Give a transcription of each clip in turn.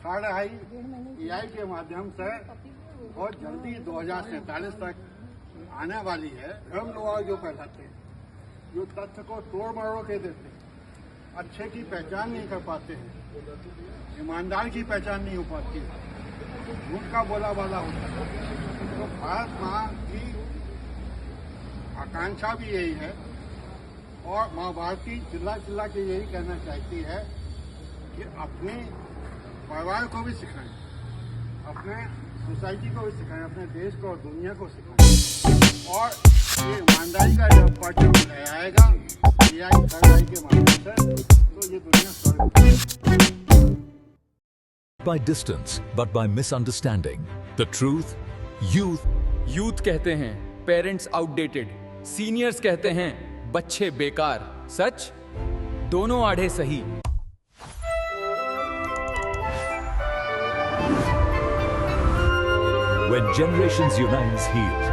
साढ़े EI के माध्यम से बहुत जल्दी 2047 तक आने वाली है। हम लोग जो फैलाते हैं, जो तथ्य को तोड़ मरोड़ के देते हैं, अच्छे की पहचान नहीं कर पाते हैं, ईमानदार की पहचान नहीं हो पाती है, झूठ का बोला वाला होता है। तो भारत माँ की आकांक्षा भी यही है और माँ भारती चिल्ला चिल्ला के यही कहना चाहती है कि अपने परिवार को भी सिखाएं, अपने सोसाइटी को भी सिखाएं, अपने देश को और दुनिया को सिखाएं। और ये ईमानदारी का जब परचम लहराएगा EI के माध्यम से, तो ये दुनिया स्वर्ग by distance but by misunderstanding the truth. Youth कहते हैं पेरेंट्स आउटडेटेड, सीनियर्स कहते हैं बच्चे बेकार। सच दोनों आड़े सही। When generations unites healed.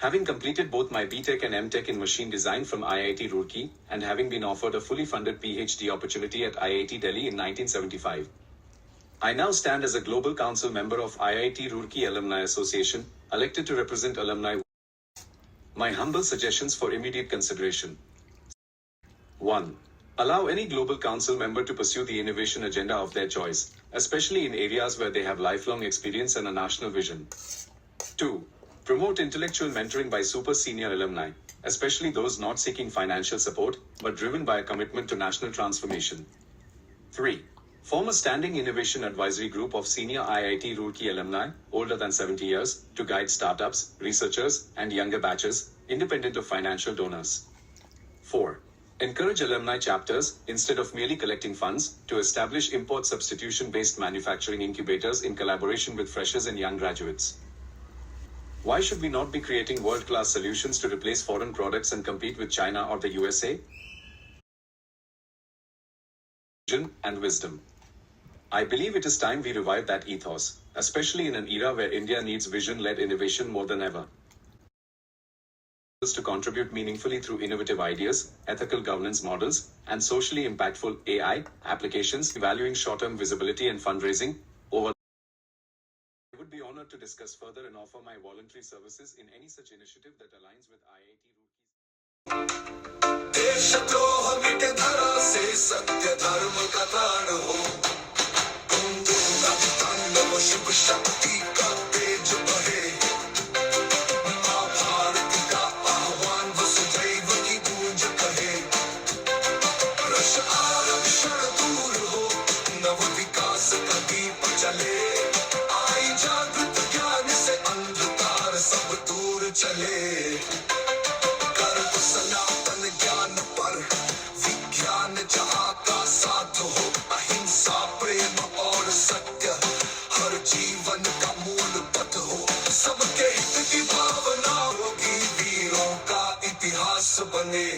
Having completed both my BTech and MTech in machine design from IIT Roorkee and having been offered a fully funded PhD opportunity at IIT Delhi in 1975, I now stand as a Global Council member of IIT Roorkee Alumni Association, elected to represent alumni. My humble suggestions for immediate consideration. 1. Allow any Global Council member to pursue the innovation agenda of their choice, especially in areas where they have lifelong experience and a national vision. 2. Promote intellectual mentoring by super senior alumni, especially those not seeking financial support, but driven by a commitment to national transformation. 3. Form a standing innovation advisory group of senior IIT Roorkee alumni, older than 70 years, to guide startups, researchers, and younger batches, independent of financial donors. 4. Encourage alumni chapters, instead of merely collecting funds, to establish import substitution-based manufacturing incubators in collaboration with freshers and young graduates. Why should we not be creating world-class solutions to replace foreign products and compete with China or the USA? Vision and wisdom. I believe it is time we revive that ethos, especially in an era where India needs vision-led innovation more than ever. To contribute meaningfully through innovative ideas, ethical governance models, and socially impactful AI applications, valuing short-term visibility and fundraising over. I would be honored to discuss further and offer my voluntary services in any such initiative that aligns with IIT Roorkee. देशद्रोह मिटे धरा से सत्य धर्म का ताड़ हो, तांडव शिव शक्ति का तेज बहे, मां भारती का आह्वान वसुधैव की गूंज कहे, रश आरक्षण दूर हो, नव विकास का दीप जले, जागृत ज्ञान से अंधकार सब दूर चले, गर्व सनातन ज्ञान पर विज्ञान जहाँ का साथ हो, अहिंसा प्रेम और सत्य हर जीवन का मूल पथ हो, सबके हित की भावना होगी, वीरों का इतिहास बने।